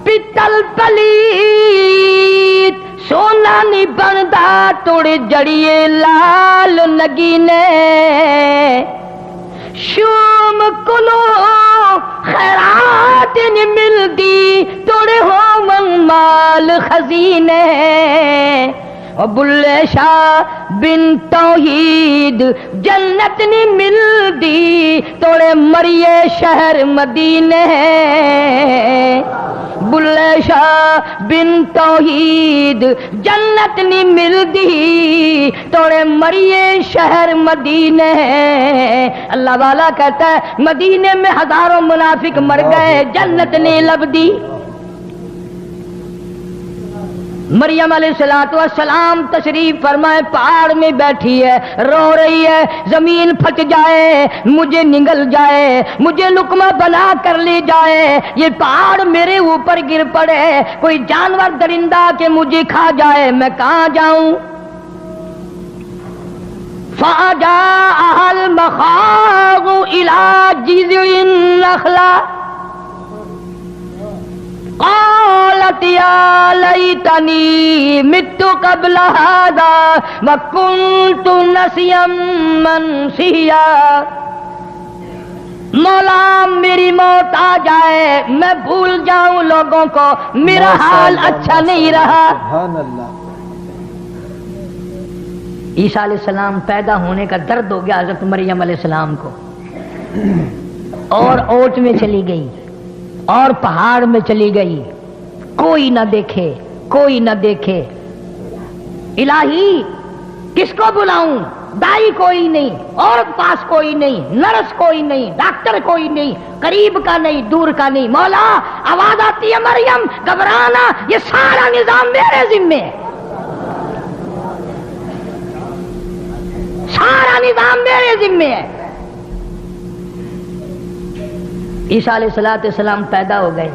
پیتل پلیت سونا نہیں بندا، توڑے جڑیے لال نگینے، شوم کلو خیرات نہیں ملدی، توڑے ہو من مال خزینے، اور بلے شاہ بن توحید جنت نہیں ملدی، توڑے مریے شہر مدینے، بلے شاہ بن توحید جنت نہیں ملدی، توڑے مریے شہر مدینے۔ اللہ والا کہتا ہے مدینے میں ہزاروں منافق مر گئے، جنت نہیں لبدی۔ مریم علیہ السلام تشریف فرمائے، پہاڑ میں بیٹھی ہے، رو رہی ہے، زمین پھٹ جائے، مجھے نگل جائے، مجھے لقمہ بنا کر لے جائے، یہ پہاڑ میرے اوپر گر پڑے، کوئی جانور درندہ کے مجھے کھا جائے، میں کہاں جاؤں؟ فَأَجَاءَهَا الْمَخَاضُ إِلَى جِذْعِ النَّخْلَةِ قالت یا لیتنی مت قبل هذا وکنت نسیا منسیا، مولا میری موت آ جائے، میں بھول جاؤں لوگوں کو، میرا حال اچھا نہیں رہا۔ سبحان اللہ۔ عیسیٰ علیہ السلام پیدا ہونے کا درد ہو گیا حضرت مریم علیہ السلام کو، اور اوٹ میں چلی گئی اور پہاڑ میں چلی گئی، کوئی نہ دیکھے کوئی نہ دیکھے، الہی کس کو بلاؤں؟ دائی کوئی نہیں، عورت پاس کوئی نہیں، نرس کوئی نہیں، ڈاکٹر کوئی نہیں، قریب کا نہیں دور کا نہیں، مولا آواز آتی ہے مریم گھبرانا، یہ سارا نظام میرے ذمے ہے، سارا نظام میرے ذمے ہے۔ عیسیٰ علیہ السلام پیدا ہو گئے،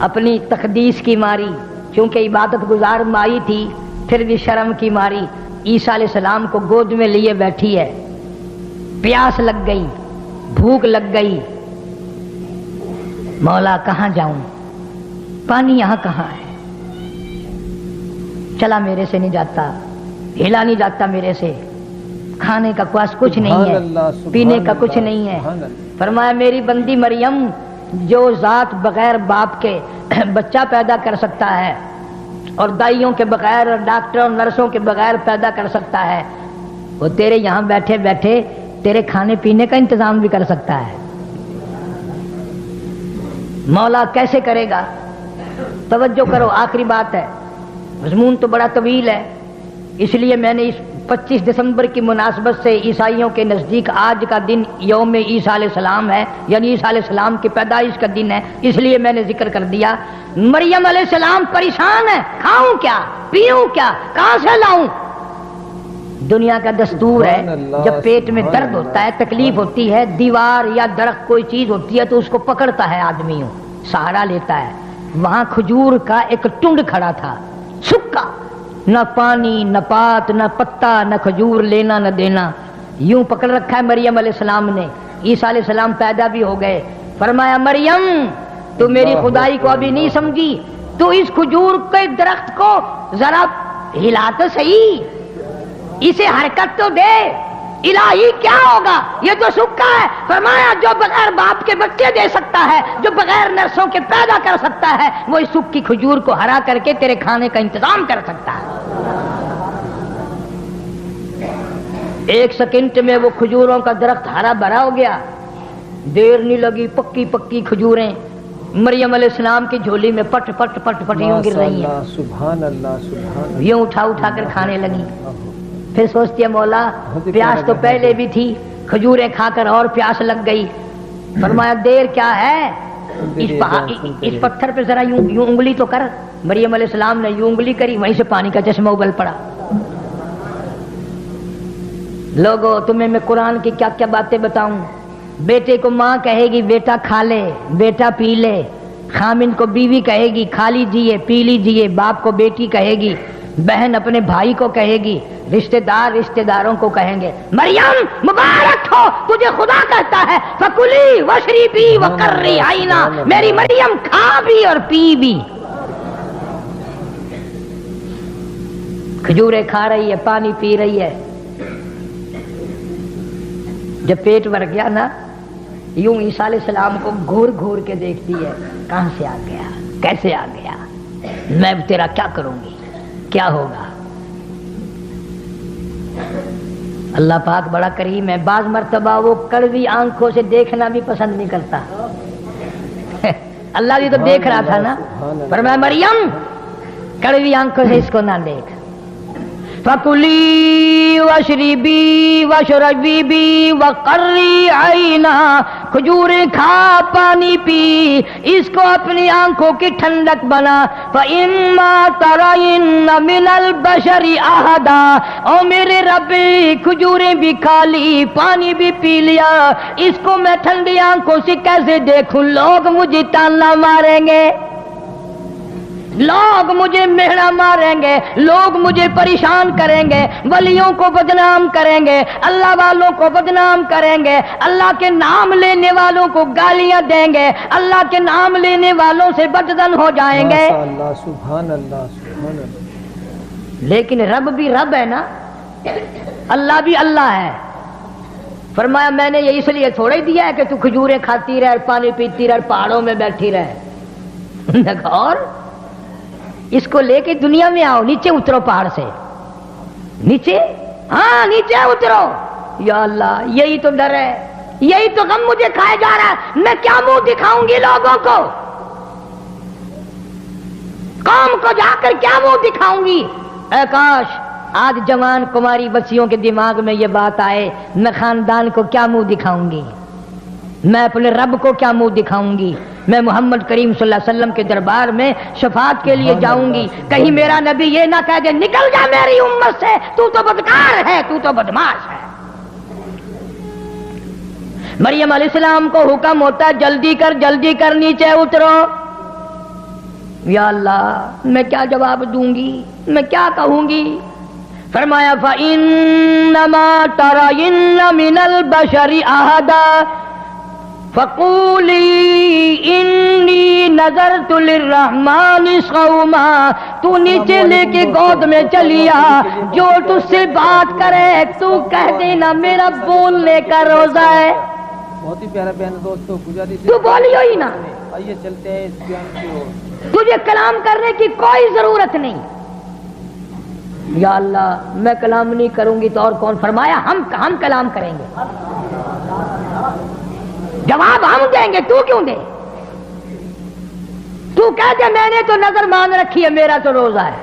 اپنی تقدیس کی ماری، چونکہ عبادت گزار مائی تھی پھر بھی شرم کی ماری عیسیٰ علیہ السلام کو گود میں لیے بیٹھی ہے، پیاس لگ گئی، بھوک لگ گئی، مولا کہاں جاؤں، پانی یہاں کہاں ہے، چلا میرے سے نہیں جاتا، ہلا نہیں جاتا میرے سے، کھانے کا پاس کچھ نہیں ہے، پینے کا کچھ نہیں ہے۔ فرمایا میری بندی مریم جو ذات بغیر باپ کے بچہ پیدا کر سکتا ہے اور دائیوں کے بغیر اور ڈاکٹروں اور نرسوں کے بغیر پیدا کر سکتا ہے، وہ تیرے یہاں بیٹھے بیٹھے تیرے کھانے پینے کا انتظام بھی کر سکتا ہے۔ مولا کیسے کرے گا؟ توجہ کرو، آخری بات ہے، مضمون تو بڑا طویل ہے، اس لیے میں نے اس 25 دسمبر کی مناسبت سے عیسائیوں کے نزدیک آج کا دن یوم عیسیٰ علیہ السلام ہے، یعنی عیسیٰ علیہ السلام کی پیدائش کا دن ہے، اس لیے میں نے ذکر کر دیا۔ مریم علیہ السلام پریشان ہے، کھاؤں کیا، پیوں کیا، کہاں سے لاؤں؟ دنیا کا دستور ہے جب پیٹ میں درد ہوتا ہے، تکلیف ہوتی ہے، دیوار یا درخت کوئی چیز ہوتی ہے تو اس کو پکڑتا ہے آدمی، سہارا لیتا ہے۔ وہاں کھجور کا ایک ٹنڈ کھڑا تھا، سکا، نہ پانی نہ پات نہ پتا نہ کھجور لینا نہ دینا، یوں پکڑ رکھا ہے مریم علیہ السلام نے۔ عیسیٰ علیہ السلام پیدا بھی ہو گئے، فرمایا مریم تو میری خدائی کو ابھی نہیں سمجھی، تو اس کھجور کے درخت کو ذرا ہلا تو صحیح، اسے حرکت تو دے، الہی کیا ہوگا، یہ تو سکا ہے۔ فرمایا جو بغیر باپ کے بچے دے سکتا ہے، جو بغیر نرسوں کے پیدا کر سکتا ہے، وہ اس سکی کھجور کو ہرا کر کے تیرے کھانے کا انتظام کر سکتا ہے۔ 1 سیکنڈ میں وہ کھجوروں کا درخت ہرا بھرا ہو گیا، دیر نہیں لگی، پکی پکی کھجوریں مریم علیہ السلام کی جھولی میں پٹ پٹ پٹ پٹ یوں گر رہی ہیں، سبحان اللہ سبحان اللہ، یوں اٹھا اٹھا کر کھانے لگی۔ پھر سوچتی ہے مولا پیاس تو پہلے بھی تھی، کھجوریں کھا کر اور پیاس لگ گئی۔ فرمایا دیر کیا ہے، اس پتھر پہ ذرا یوں انگلی تو کر۔ مریم علیہ السلام نے یوں انگلی کری، وہیں سے پانی کا چشمہ ابل پڑا۔ لوگوں تمہیں میں قرآن کی کیا کیا باتیں بتاؤں۔ بیٹے کو ماں کہے گی بیٹا کھا لے، بیٹا پی لے، خامن کو بیوی کہے گی کھا لیجیے پی لیجیے، باپ کو بیٹی کہے گی، بہن اپنے بھائی کو کہے گی، رشتہ دار رشتہ داروں کو کہیں گے مریم مبارک ہو تجھے خدا کہتا ہے، فکلی واشربی وقرری عینا، میری مریم کھا بھی اور پی بھی۔ کھجوریں کھا رہی ہے، پانی پی رہی ہے، جب پیٹ بھر گیا نا، یوں عیسیٰ علیہ السلام کو گھور گھور کے دیکھتی ہے، کہاں سے آ گیا، کیسے آ گیا، میں تیرا کیا کروں گی، کیا ہوگا۔ اللہ پاک بڑا کریم ہے، بعض مرتبہ وہ کڑوی آنکھوں سے دیکھنا بھی پسند نہیں کرتا۔ اللہ بھی تو دیکھ رہا تھا نا، فرمایا مریم کڑوی آنکھوں سے اس کو نہ دیکھ، فَكُلِي وَاشْرِبِي وَاشْرَبِي وَقَرِّي عَيْنًا، کھجوریں کھا پانی پی، اس کو اپنی آنکھوں کی ٹھنڈک بنا۔ فَإِمَّا تَرَيِنَّ مِنَ الْبَشَرِ أَحَدًا، او میرے رب کھجوریں بھی کھا لی پانی بھی پی لیا، اس کو میں ٹھنڈی آنکھوں سے کیسے دیکھوں، لوگ مجھے تانا ماریں گے، لوگ مجھے مہرا ماریں گے، لوگ مجھے پریشان کریں گے، ولیوں کو بدنام کریں گے، اللہ والوں کو بدنام کریں گے، اللہ کے نام لینے والوں کو گالیاں دیں گے، اللہ کے نام لینے والوں سے بدزن ہو جائیں گے۔ سبحان اللہ سبحان اللہ۔ لیکن رب بھی رب ہے نا، اللہ بھی اللہ ہے۔ فرمایا میں نے یہ اس لیے تھوڑا ہی دیا ہے کہ تو کھجوریں کھاتی رہ، پانی پیتی رہ، پہاڑوں میں بیٹھی رہ، اور اس کو لے کے دنیا میں آؤ، نیچے اترو پہاڑ سے، نیچے، ہاں نیچے اترو، یا اللہ یہی تو ڈر ہے، یہی تو غم مجھے کھائے جا رہا ہے، میں کیا منہ دکھاؤں گی لوگوں کو، قوم کو جا کر کیا منہ دکھاؤں گی؟ اے کاش آج جوان کماری بچیوں کے دماغ میں یہ بات آئے، میں خاندان کو کیا منہ دکھاؤں گی، میں اپنے رب کو کیا منہ دکھاؤں گی، میں محمد کریم صلی اللہ علیہ وسلم کے دربار میں شفاعت کے لیے جاؤں گی، کہیں میرا نبی یہ نہ کہہ دے نکل جا میری امت سے، تو بدکار ہے، تو بدماش ہے۔ مریم علیہ السلام کو حکم ہوتا ہے جلدی کر نیچے اترو۔ یا اللہ میں کیا جواب دوں گی، میں کیا کہوں گی؟ فرمایا فَإِنَّمَا تَرَيِنَّ مِنَ الْبَشَرِ أَحَدًا فَقُولِي إِنِّي نَذَرْتُ لِلرَّحْمَنِ صَوْمًا۔ تو نیچے لے کے گود میں چلیا، جو تجھ سے بات کرے تو کہہ دینا میرا بولنے کا روزہ ہے۔ بہت ہی پیارا بیان دوستو، گزارش تو بولیو ہی نا، آئیے چلتے ہیں اس بیان کی اور۔ تجھے کلام کرنے کی کوئی ضرورت نہیں۔ یا اللہ میں کلام نہیں کروں گی تو اور کون؟ فرمایا ہم کلام کریں گے، جواب ہم دیں گے، تو کیوں دے؟ تو کہہ دے میں نے تو نظر مان رکھی ہے، میرا تو روزہ ہے۔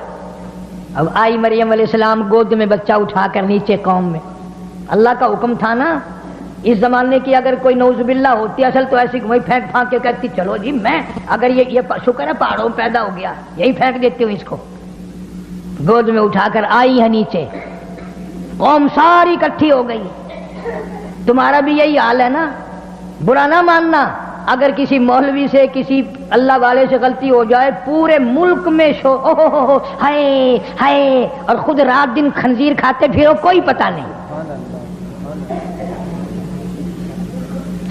اب آئی مریم علیہ السلام گود میں بچہ اٹھا کر نیچے قوم میں، اللہ کا حکم تھا نا۔ اس زمانے کی اگر کوئی نعوذ باللہ ہوتی اصل تو ایسی وہی پھینک کے کہتی چلو جی میں اگر یہ شکر ہے پہاڑوں میں پیدا ہو گیا، یہی پھینک دیتی ہوں اس کو۔ گود میں اٹھا کر آئی ہے نیچے، قوم ساری اکٹھی ہو گئی۔ تمہارا بھی یہی حال ہے نا، برا نہ ماننا، اگر کسی مولوی سے کسی اللہ والے سے غلطی ہو جائے پورے ملک میں ہائے ہائے، اور خود رات دن خنزیر کھاتے پھرو کوئی پتہ نہیں،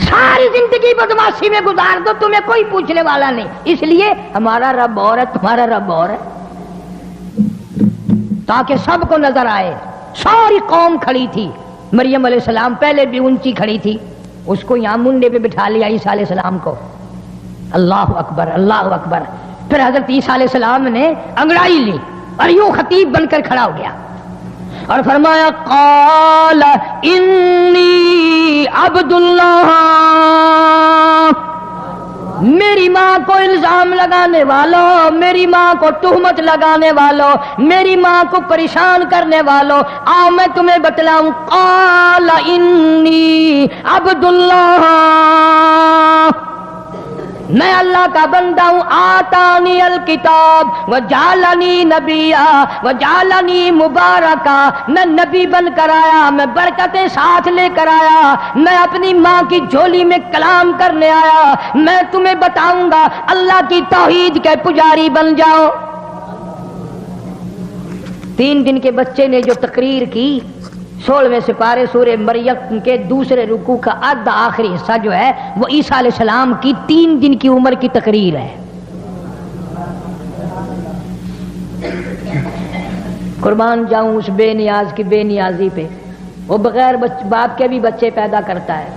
ساری زندگی بدماشی میں گزار دو، تمہیں کوئی پوچھنے والا نہیں۔ اس لیے ہمارا رب اور ہے، تمہارا رب اور ہے، تاکہ سب کو نظر آئے۔ ساری قوم کھڑی تھی، مریم علیہ السلام پہلے بھی اونچی کھڑی تھی، اس کو یہاں منڈے پہ بٹھا لیا عیسیٰ علیہ السلام کو۔ اللہ اکبر اللہ اکبر۔ پھر حضرت عیسیٰ علیہ السلام نے انگڑائی لی اور یوں خطیب بن کر کھڑا ہو گیا اور فرمایا قال انی عبد اللہ۔ میری ماں کو الزام لگانے والوں، میری ماں کو تہمت لگانے والوں، میری ماں کو پریشان کرنے والوں، آؤ میں تمہیں بتلاؤں۔ قال انی عبد اللہ، میں اللہ کا بندہ ہوں۔ آتانی الکتاب وجعلنی نبیا وجعلنی مبارکا، میں نبی بن کر آیا، میں برکتیں ساتھ لے کر آیا، میں اپنی ماں کی جھولی میں کلام کرنے آیا، میں تمہیں بتاؤں گا اللہ کی توحید کے پجاری بن جاؤ۔ 3 دن کے بچے نے جو تقریر کی، 16ویں سپارے سورہ مریم کے دوسرے رکوع کا آدھا آخری حصہ جو ہے وہ عیسیٰ علیہ السلام کی 3 دن کی عمر کی تقریر ہے۔ قربان جاؤں اس بے نیاز کی بے نیازی پہ، وہ بغیر باپ کے بھی بچے پیدا کرتا ہے۔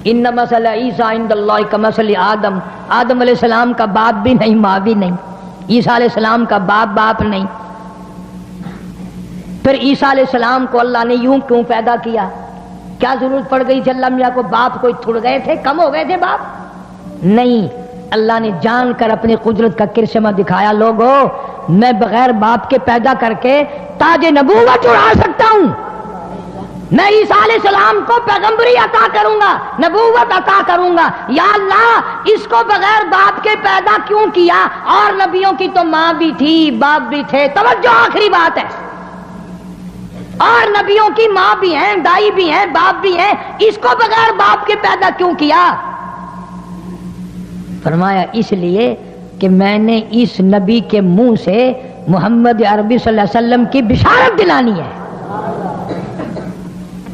ان مثل عیسیٰ عند اللہ کمثل آدم، آدم علیہ السلام کا باپ بھی نہیں ماں بھی نہیں، عیسیٰ علیہ السلام کا باپ نہیں۔ پھر عیسیٰ علیہ السلام کو اللہ نے یوں کیوں پیدا کیا؟ کیا ضرورت پڑ گئی تھی اللہ میاں کو؟ باپ کوئی تھڑ گئے تھے، کم ہو گئے تھے باپ؟ نہیں، اللہ نے جان کر اپنی قدرت کا کرشمہ دکھایا، لوگوں میں بغیر باپ کے پیدا کر کے تاج نبوت اڑا سکتا ہوں، میں عیسیٰ علیہ السلام کو پیغمبری عطا کروں گا، نبوت عطا کروں گا۔ یا اللہ اس کو بغیر باپ کے پیدا کیوں کیا؟ اور نبیوں کی تو ماں بھی تھی باپ بھی تھے۔ توجہ، آخری بات ہے، اور نبیوں کی ماں بھی ہیں، دائی بھی ہیں، باپ بھی ہیں، اس کو بغیر باپ کے پیدا کیوں کیا؟ فرمایا اس لیے کہ میں نے اس نبی کے منہ سے محمد عربی صلی اللہ علیہ وسلم کی بشارت دلانی ہے،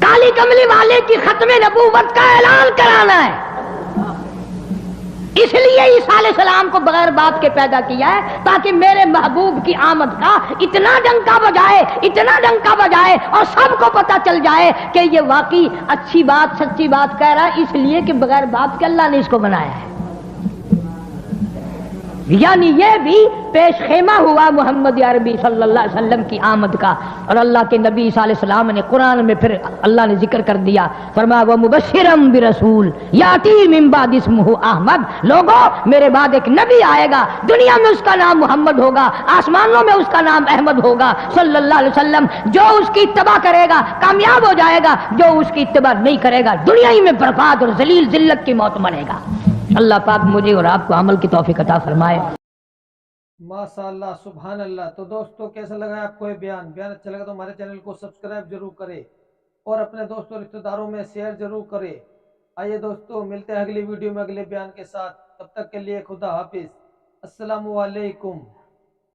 کالی کملی والے کی ختم نبوت کا اعلان کرانا ہے، اس لیے عیسیٰ علیہ السلام کو بغیر باپ کے پیدا کیا ہے، تاکہ میرے محبوب کی آمد کا اتنا ڈنکا بجائے اور سب کو پتا چل جائے کہ یہ واقعی اچھی بات سچی بات کہہ رہا ہے، اس لیے کہ بغیر باپ کے اللہ نے اس کو بنایا ہے۔ یعنی یہ بھی پیش خیمہ ہوا محمد عربی صلی اللہ علیہ وسلم کی آمد کا. اور اللہ کے نبی صلی اللہ علیہ وسلم نے قرآن میں پھر اللہ نے ذکر کر دیا، فرمایا وَمُبَشِّرًا بِرَسُولٍ یَأْتِی مِن بَعْدِہ اسْمُہ احمد. لوگوں میرے بعد ایک نبی آئے گا، دنیا میں اس کا نام محمد ہوگا، آسمانوں میں اس کا نام احمد ہوگا صلی اللہ علیہ وسلم. جو اس کی اتباع کرے گا کامیاب ہو جائے گا، جو اس کی اتباع نہیں کرے گا دنیا ہی میں برباد اور ذلیل ذلت کی موت مرے گا. اللہ پاک مجھے اور آپ کو عمل کی توفیق عطا فرمائے. ماشاء اللہ، سبحان اللہ. تو دوستو کیسا لگا ہے آپ کو یہ بیان اچھا لگا تو ہمارے چینل کو سبسکرائب ضرور کریں اور اپنے دوستوں رشتہ داروں میں شیئر ضرور کریں. آئیے دوستو ملتے ہیں اگلی ویڈیو میں اگلے بیان کے ساتھ. تب تک کے لیے خدا حافظ. السلام علیکم.